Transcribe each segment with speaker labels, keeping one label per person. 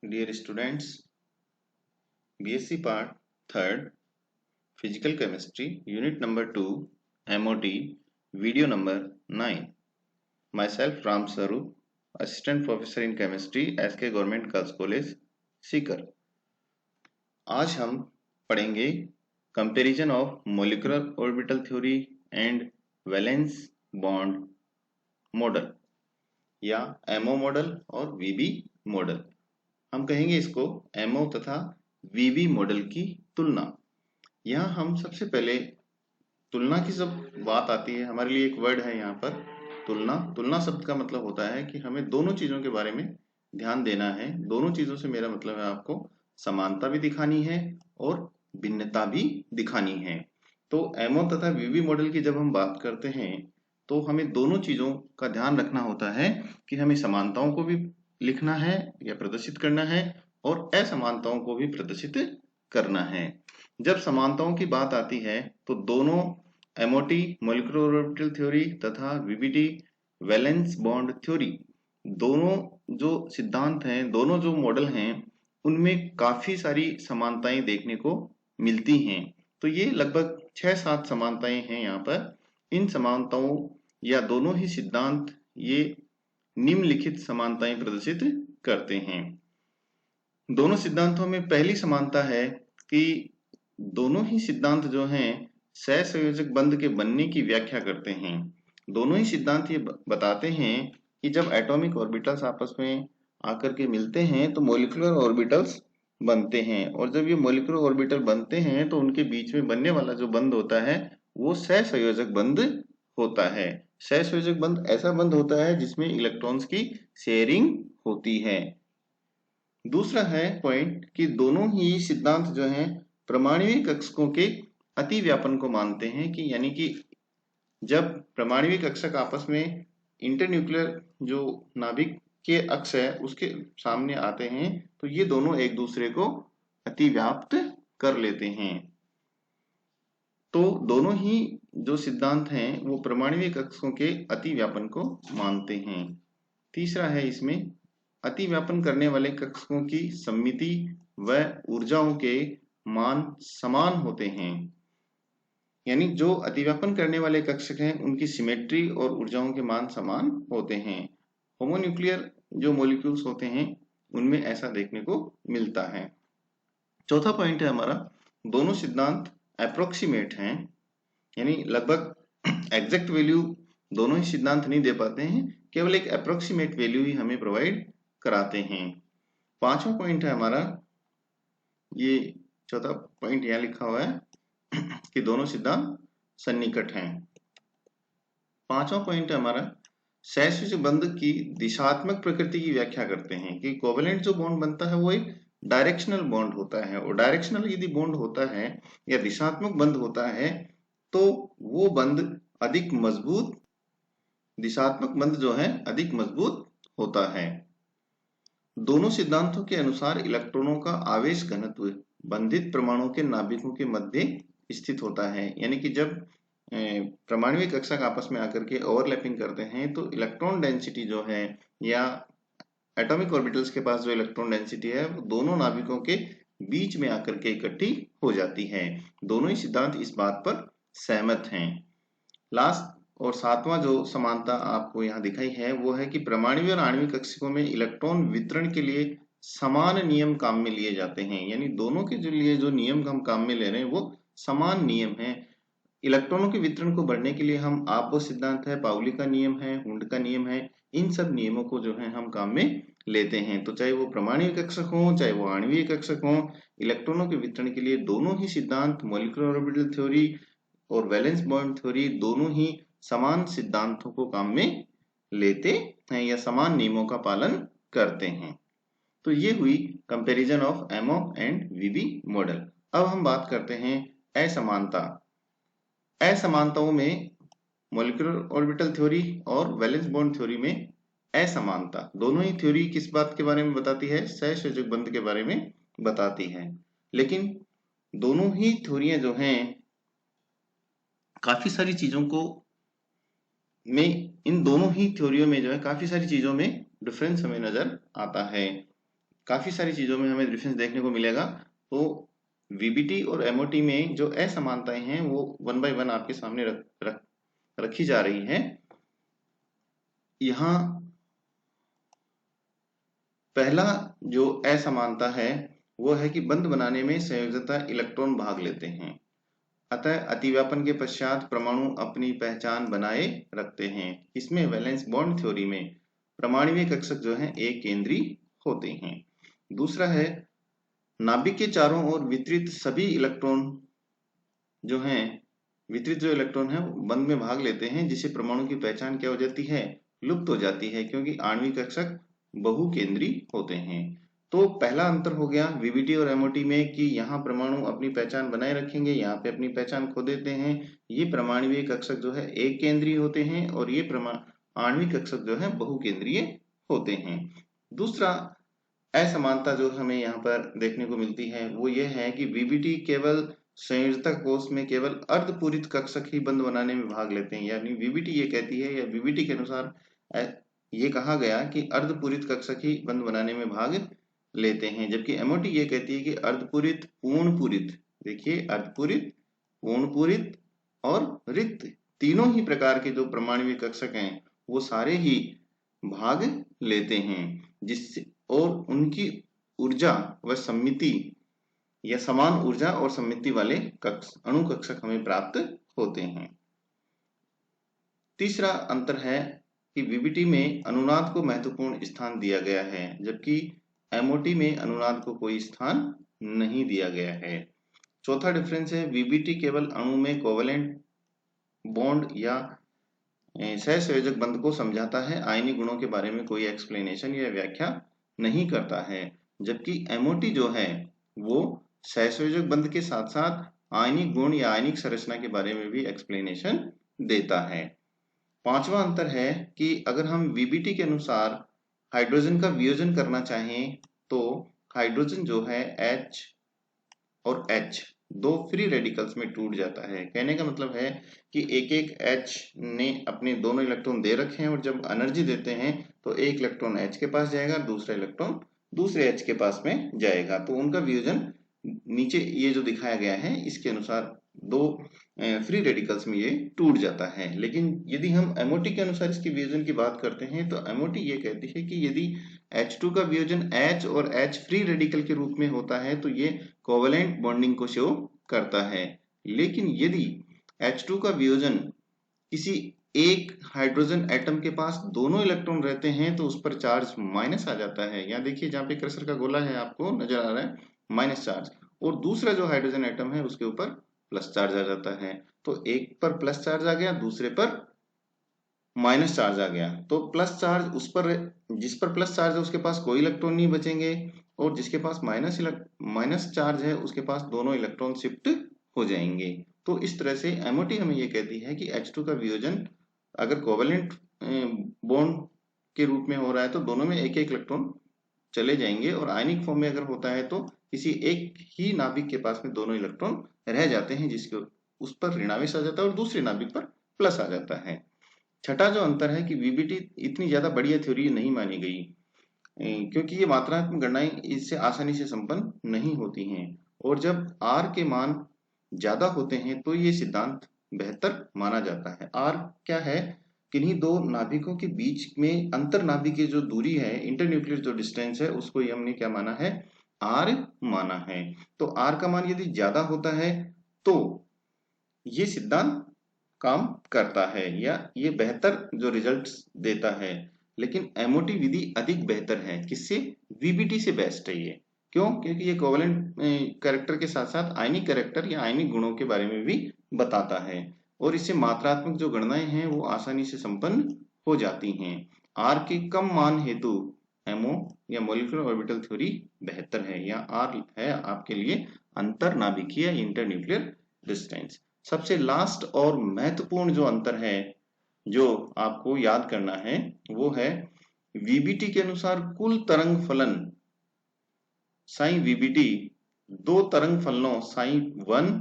Speaker 1: Dear students, BSc Part 3rd, Physical Chemistry, Unit number 2, MOT, Video number 9. Myself Ram Saru, Assistant Professor in Chemistry, SK Government Girls College, Sikar. आज हम पढ़ेंगे comparison of molecular orbital theory and valence bond model या ammo model और वीबी model. हम कहेंगे इसको ammo तथा वीबी model की तुलना। यहाँ हम सबसे पहले तुलना की जब बात आती है, हमारे लिए एक वर्ड है यहाँ पर तुलना। तुलना शब्द का मतलब होता है कि हमें दोनों चीजों के बारे में ध्यान देना है। दोनों चीजों से मेरा मतलब है आपको समानता भी दिखानी है और भिन्नता भी दिखानी है। तो एमओ तथा वीवी मॉडल की जब हम बात करते हैं तो हमें दोनों चीजों का ध्यान रखना होता है कि हमें समानताओं को भी लिखना है या प्रदर्शित करना है और असमानताओं को भी प्रदर्शित करना है। जब समानताओं की बात आती है तो दोनों एमओटी मॉलिक्यूलर ऑर्बिटल थ्योरी तथा वीबीटी वैलेंस बॉन्ड थ्योरी, दोनों जो सिद्धांत हैं, दोनों जो मॉडल हैं, उनमें काफी सारी समानताएं देखने को मिलती हैं। तो ये लगभग 6-7 समानताएं हैं यहाँ पर। इन समानताओं या दोनों ही सिद्धांत ये निम्नलिखित समानताएं प्रदर्शित करते हैं। दोनों सिद्धांतों में पहली समानता है कि दोनों ही सिद्धांत जो हैं सहसंयोजक बंध के बनने की व्याख्या करते हैं। दोनों ही सिद्धांत ये बताते हैं कि जब एटॉमिक ऑर्बिटल्स आपस में आकर के मिलते हैं तो मॉलिक्यूलर ऑर्बिटल्स बनते हैं, और जब ये मॉलिक्यूलर ऑर्बिटल बनते हैं तो उनके बीच में बनने वाला जो बंध होता है वो सहसंयोजक बंध होता है। सहसंयोजक बंध ऐसा बंध होता है जिसमें इलेक्ट्रॉन्स की शेयरिंग होती है। दूसरा है पॉइंट कि दोनों ही सिद्धांत जो हैं परमाणुविक कक्षकों के अतिव्यापन को मानते हैं, कि यानी कि जब परमाणुविक कक्षक आपस में इंटरन्यूक्लियर जो नाभिक के अक्ष है उसके सामने आते हैं तो ये दोनों एक दूसरे को अतिव्याप्त कर लेते हैं। तो दोनों ही जो सिद्धांत हैं वो परमाणुविक कक्षकों के अतिव्यापन को मानते हैं। तीसरा है इसमें अतिव्यापन करने वाले कक्षकों की सममिति व ऊर्जाओं के मान समान होते हैं, यानी जो अतिव्यापन करने वाले कक्षक हैं उनकी सिमेट्री और ऊर्जाओं के मान समान होते हैं। होमोन्यूक्लियर जो मॉलिक्यूल्स होते हैं उनमें ऐसा देखने को मिलता है। चौथा पॉइंट है हमारा, दोनों सिद्धांत अप्रोक्सीमेट हैं, यानी लगभग एग्जैक्ट वैल्यू दोनों ही सिद्धांत नहीं दे पाते हैं, केवल एक अप्रोक्सीमेट वैल्यू ही हमें प्रोवाइड कराते हैं। पांचवा पॉइंट है हमारा, ये चौथा पॉइंट यहाँ लिखा हुआ है कि दोनों सिद्धांत सन्निकट हैं। पांचवा पॉइंट है हमारा, सहसंयोजक बंध की दिशात्मक प्रकृति की व्याख्या करते हैं कि कोवेलेंट जो बॉन्ड बनता है वो एक डायरेक्शनल बॉन्ड होता है, और डायरेक्शनल यदि बॉन्ड होता है या दिशात्मक बंध होता है तो वो बंध अधिक मजबूत, दिशात्मक बंध जो है अधिक मजबूत होता है। दोनों सिद्धांतों के अनुसार इलेक्ट्रॉनों का आवेश घनत्व बंधित परमाणुओं के नाभिकों के मध्य स्थित होता है, यानी कि जब परमाणुविक कक्षक आपस में आकर के ओवरलैपिंग करते हैं तो इलेक्ट्रॉन डेंसिटी जो है या एटॉमिक ऑर्बिटल्स के पास जो इलेक्ट्रॉन डेंसिटी है वो दोनों नाभिकों के बीच में आकर के इकट्ठी हो जाती है। दोनों ही सिद्धांत इस बात पर सहमत हैं। लास्ट और सातवां जो समानता आपको यहाँ दिखाई है वो है कि परमाणु और आणविक कक्षकों में इलेक्ट्रॉन वितरण के लिए समान नियम काम में लिए जाते हैं, यानी दोनों के लिए जो नियम हम काम में ले रहे हैं वो समान नियम है। इलेक्ट्रॉनों के वितरण को बढ़ने के लिए हम आपो सिद्धांत है, पाउली का नियम है, हुंड का नियम है, इन सब नियमों को जो है हम काम में लेते हैं। तो चाहे वो परमाणु कक्षक हो चाहे वो आणविक कक्षक हो, इलेक्ट्रॉनों के वितरण के लिए दोनों ही सिद्धांत मॉलिक्यूलर ऑर्बिटल थ्योरी और वैलेंस बॉन्ड थ्योरी दोनों ही समान सिद्धांतों को काम में लेते हैं या समान नियमों का पालन करते हैं। तो ये हुई comparison of MO and VB model. अब हम बात करते हैं असमानता। असमानताओं में मॉलिक्यूलर ऑर्बिटल थ्योरी और वैलेंस बॉन्ड थ्योरी में असमानता, दोनों ही थ्योरी किस बात के बारे में बताती है? सहसंयोजक बंध के बारे में बताती है। लेकिन दोनों ही थ्योरियां जो हैं काफी सारी चीजों को में इन दोनों ही थ्योरियों में जो है काफी सारी चीजों में डिफरेंस हमें नजर आता है। काफी सारी चीजों में हमें डिफरेंस देखने को मिलेगा। तो वीबीटी और एमओटी में जो असमानताएं हैं वो 1 बाय 1 आपके सामने रखी जा रही है। यहाँ पहला जो असमानता है वो है कि बंध बनाने में संयोजकता इलेक्ट्रॉन भाग लेते हैं, अतः अतिव्यापन के पश्चात परमाणु अपनी पहचान बनाए रखते हैं। इसमें वैलेंस बॉन्ड थ्योरी में परमाणुीय कक्षक जो है एक केंद्रीय होते हैं। दूसरा है नाभिक के चारों ओर वितरित सभी इलेक्ट्रॉन जो हैं, वितरित जो इलेक्ट्रॉन है बंध में भाग लेते हैं, जिससे परमाणु की पहचान क्या हो जाती है, लुप्त हो जाती है, क्योंकि आणविक कक्षक बहुकेंद्रीय होते हैं। तो पहला अंतर हो गया वीबीटी और एमओटी में कि यहाँ परमाणु अपनी पहचान बनाए रखेंगे, यहाँ पे अपनी पहचान खो देते हैं। ये परमाणुीय कक्षक जो है एक केंद्रीय होते हैं और ये आणविक कक्षक जो है बहुकेंद्रीय होते हैं। दूसरा असमानता जो हमें यहाँ पर देखने को मिलती है वो ये है कि वीबीटी केवल संयोजकता कोष में केवल अर्धपूरित कक्षक ही बंध बनाने में भाग लेते हैं, यानी वीबीटी ये कहती है या वीबीटी के अनुसार ये कहा गया कि अर्धपूरित कक्षक ही बंध बनाने में भाग लेते हैं, जबकि एमओटी ये कहती है कि अर्धपूरित पूर्ण पूरित, देखिए अर्धपूरित पूर्ण पूरित और रिक्त तीनों ही प्रकार के जो परमाणुीय कक्षक हैं वो सारे ही भाग लेते हैं, जिससे और उनकी ऊर्जा व सममिति या समान ऊर्जा और सममिति वाले अणु कक्षक हमें प्राप्त होते हैं। तीसरा अंतर है कि वीबीटी में अनुनाद को महत्वपूर्ण स्थान दिया गया है, जबकि एमओटी में अनुनाद को कोई स्थान नहीं दिया गया है। चौथा डिफरेंस है वीबीटी केवल अणु में कोवेलेंट बॉन्ड या सहसंयोजक बंध को समझाता है, आयनिक गुणों के बारे में कोई एक्सप्लेनेशन या व्याख्या नहीं करता है, जबकि एमओटी जो है वो सहसंयोजक बंध के साथ साथ आयनिक गुण या आयनिक संरचना के बारे में भी एक्सप्लेनेशन देता है। पांचवा अंतर है कि अगर हम वीबीटी के अनुसार हाइड्रोजन का वियोजन करना चाहें तो हाइड्रोजन जो है H और H दो फ्री रेडिकल्स में टूट जाता है। कहने का मतलब है कि एक एक H ने अपने दोनों इलेक्ट्रॉन दे रखे हैं और जब एनर्जी देते हैं तो एक इलेक्ट्रॉन H के पास जाएगा, दूसरा इलेक्ट्रॉन दूसरे H के पास में जाएगा, तो उनका वियोजन नीचे ये जो दिखाया गया है इसके अनुसार दो फ्री रेडिकल्स में ये टूट जाता है। लेकिन यदि हम एमओटी के अनुसार इसके वियोजन की बात करते हैं तो एमओटी ये कहती है कि यदि H2 का वियोजन H और H फ्री रेडिकल के रूप में होता है तो ये कोवेलेंट बॉन्डिंग को शो करता है, लेकिन यदि H2 का वियोजन किसी एक हाइड्रोजन एटम के पास दोनों इलेक्ट्रॉन रहते हैं तो उस पर चार्ज माइनस आ जाता है। यहाँ देखिए जहाँ पे कर्सर का गोला है आपको नजर आ रहा है माइनस चार्ज, और दूसरा जो हाइड्रोजन एटम है उसके ऊपर प्लस चार्ज आ जाता है। तो एक पर प्लस चार्ज आ गया, दूसरे पर माइनस चार्ज आ गया, तो प्लस चार्ज उस पर, जिस पर प्लस चार्ज है उसके पास कोई इलेक्ट्रॉन नहीं बचेंगे और जिसके पास माइनस चार्ज है उसके पास दोनों इलेक्ट्रॉन शिफ्ट हो जाएंगे। तो इस तरह से एमओटी हमें ये कहती है कि H2 का वियोजन अगर कोवेलेंट बॉन्ड के रूप में हो रहा है तो दोनों में एक एक इलेक्ट्रॉन चले जाएंगे, और आयनिक फॉर्म में अगर होता है तो किसी एक ही नाभिक के पास में दोनों इलेक्ट्रॉन रह जाते हैं, जिसके उस पर ऋणावेश आ जाता है और दूसरे नाभिक पर प्लस आ जाता है। छठा जो अंतर है कि वीबीटी इतनी ज्यादा बढ़िया थ्योरी नहीं मानी गई, क्योंकि ये मात्रात्मक गणनाएं इससे आसानी से संपन्न नहीं होती हैं, और जब R के मान ज्यादा होते हैं तो ये सिद्धांत बेहतर माना जाता है। R क्या है, किन्हीं दो नाभिकों के बीच में अंतर नाभिकीय जो दूरी है, इंटरन्यूक्लियर जो डिस्टेंस है, उसको ही हमने क्या माना है, R माना है। तो R का मान यदि ज्यादा होता है तो ये सिद्धांत काम करता है या ये बेहतर जो रिजल्ट्स देता है, लेकिन एमओटी विधि अधिक बेहतर है। किससे, वीबीटी से बेस्ट है ये। क्यों, क्योंकि ये कोवेलेंट कैरेक्टर के साथ साथ आयनिक कैरेक्टर या आयनिक गुणों के बारे में भी बताता है, और इससे मात्रात्मक जो गणनाएं हैं वो आसानी से संपन्न हो जाती हैं। आर के कम मान हेतु एमओ या मॉलिक्यूलर ऑर्बिटल थ्योरी बेहतर है, या आर है आपके लिए अंतर नाभिकीय इंटरन्यूक्लियर डिस्टेंस। सबसे लास्ट और महत्वपूर्ण जो अंतर है जो आपको याद करना है वो है वीबीटी के अनुसार कुल तरंग फलन साइन वीबीटी दो तरंग फलनों साइन 1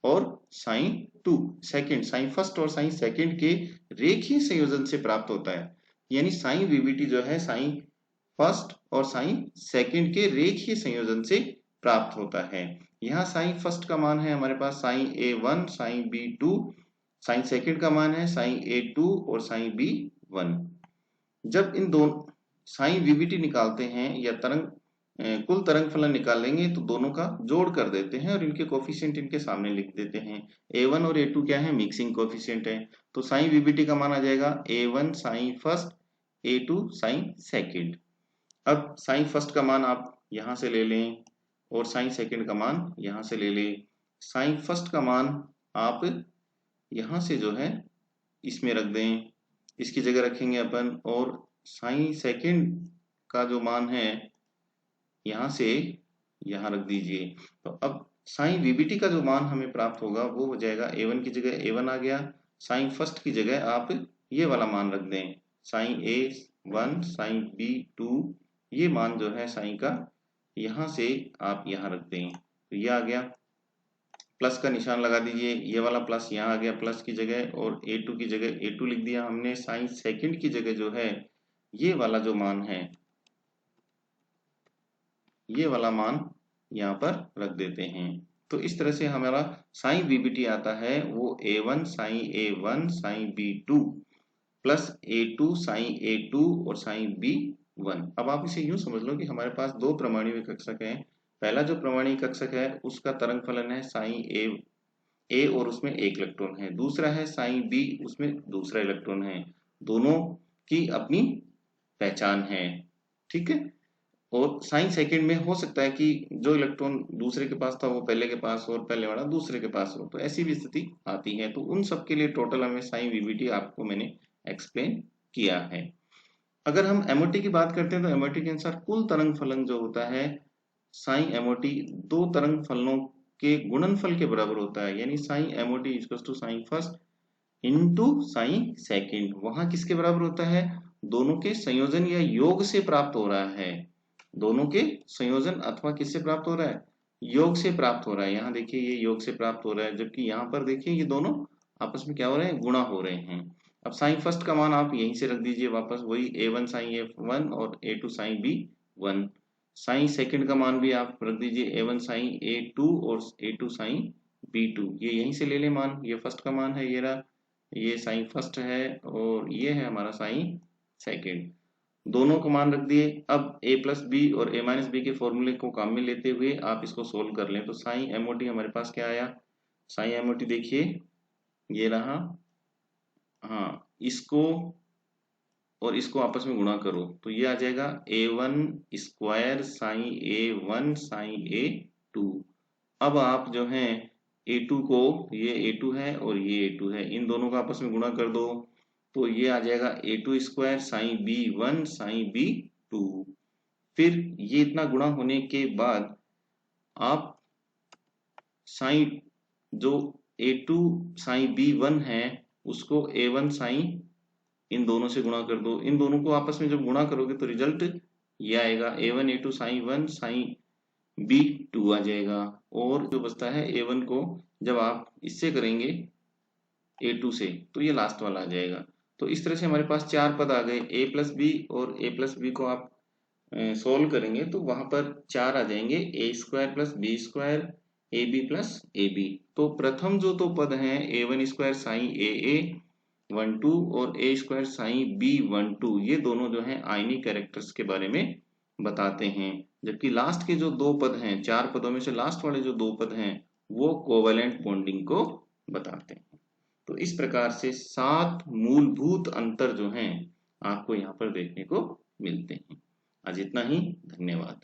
Speaker 1: और साइन 2 सेकेंड, साइन फर्स्ट और साइन सेकेंड के रेखीय संयोजन से प्राप्त होता है। यानी साइन वीबीटी जो है साइन फर्स्ट और साइन सेकंड के रेखीय संयोजन से प्राप्त होता है। यहाँ साइन फर्स्ट का मान है हमारे पास sine A1, sine B2, sine second का मान है साइन A2 और साइन B1। जब इन दोनों साइन VBT निकालते हैं या कुल तरंग फलन निकालेंगे तो दोनों का जोड़ कर देते हैं और इनके कोफिशिएंट इनके सामने लिख देते हैं। A1 और A2 क्या है, मिक्सिंग कोफिशिएंट है, तो साइन VBT का मान आ जाएगा A1 sine first, A2 sine second. अब साइन फर्स्ट का मान आप यहां से ले लें और साइन सेकंड का मान यहां से ले लें। साइन फर्स्ट का मान आप यहां से जो है इसमें रख दें, इसकी जगह रखेंगे अपन, और साइन सेकंड का जो मान है यहां से यहां रख दीजिए। तो अब साइन VBT का जो मान हमें प्राप्त होगा वो हो जाएगा A1 की जगह A1 आ गया, साइन फर्स्ट की जगह आप ये वाला मान रख दें साइन A1 साइन B2, ये मान जो है साइन का यहां से आप यहां रख दें, तो ये आ गया। प्लस का निशान लगा दीजिए, ये वाला प्लस यहाँ आ गया प्लस की जगह, और A2 की जगह A2 लिख दिया हमने। साइन सेकंड की जगह जो है ये वाला जो मान है, ये वाला मान यहाँ पर रख देते हैं। तो इस तरह से हमारा साइन VBT आता है वो A1 sign A1 sine B2 plus A2 sign A2 और साइन B1। अब आप इसे यूं समझ लो कि हमारे पास दो प्रमाणीय कक्षक हैं। पहला जो प्रमाणीय कक्षक है उसका तरंग फलन है साइन A और उसमें एक इलेक्ट्रॉन है, दूसरा है साइन B, उसमें दूसरा इलेक्ट्रॉन है। दोनों की अपनी पहचान है, ठीक है। और साइन सेकंड में हो सकता है कि जो इलेक्ट्रॉन दूसरे के पास था वो पहले के पास हो और पहले वाला दूसरे के पास हो, तो ऐसी भी स्थिति आती है। तो उन सब के लिए टोटल हमें साइन VBT आपको मैंने एक्सप्लेन किया है। अगर हम MOT की बात करते हैं तो MOT के अनुसार कुल तरंग फलन जो होता है साइन MOT दो तरंग फलनों के गुणनफल के बराबर होता है, यानी sine MOT equals to sine first into sine second. वहां किसके बराबर होता है, दोनों के संयोजन या योग से प्राप्त हो रहा है, दोनों के संयोजन अथवा किससे प्राप्त हो रहा है, योग से प्राप्त हो रहा है। यहाँ देखिए ये योग से प्राप्त हो रहा है, जबकि यहाँ पर देखिए ये दोनों आपस में क्या हो रहे हैं, गुणा हो रहे हैं। अब साइन फर्स्ट का मान आप यहीं से रख दीजिए वापस, वही A1 साइन A1 और A2 sign B1। Sign second का मान भी आप रख दीजिए A1 साइन A2 और A2 साइन B2, ये यहीं से ले ले मान। ये फर्स्ट का मान है, ये रहा, ये साइन फर्स्ट है और ये है हमारा साइन सेकंड, दोनों को मान रख दिए। अब A प्लस बी और A माइनस बी के फॉर्मूले को काम में लेते हुए आप इसको सोल्व कर लें। तो साइन MOT हमारे पास क्या आया, साइन MOT देखिए ये रहा, हाँ, इसको और इसको आपस में गुणा करो तो ये आ जाएगा A1 square sine A1 sign A2। अब आप जो है A2 को, ये A2 है और ये A2 है, इन दोनों का आपस में गुणा कर दो तो ये आ जाएगा A2 square sine B1 sign B2। फिर ये इतना गुणा होने के बाद आप साइन जो A2 साइन B1 है उसको A1 साइन इन दोनों से गुणा कर दो, इन दोनों को आपस में जब गुणा करोगे तो रिजल्ट ये आएगा A1 A2 sign 1 sign B2 आ जाएगा। और जो बचता है A1 को जब आप इससे करेंगे A2 से तो ये लास्ट वाला आ जाएगा। तो इस तरह से हमारे पास चार पद आ गए A प्लस बी, और A प्लस बी को आप सोल्व करेंगे तो वहां पर चार आ जाएंगे A square plus B square AB plus AB। तो प्रथम जो दो पद हैं A1 स्क्वायर साइन AA12 और A स्क्वायर साइन B12, ये दोनों जो हैं आयनिक कैरेक्टर्स के बारे में बताते हैं, जबकि लास्ट के जो दो पद हैं, चार पदों में से लास्ट वाले जो दो पद हैं वो कोवेलेंट बॉन्डिंग को बताते हैं। तो इस प्रकार से 7 मूलभूत अंतर जो हैं आपको यहाँ पर देखने को मिलते हैं। आज इतना ही, धन्यवाद।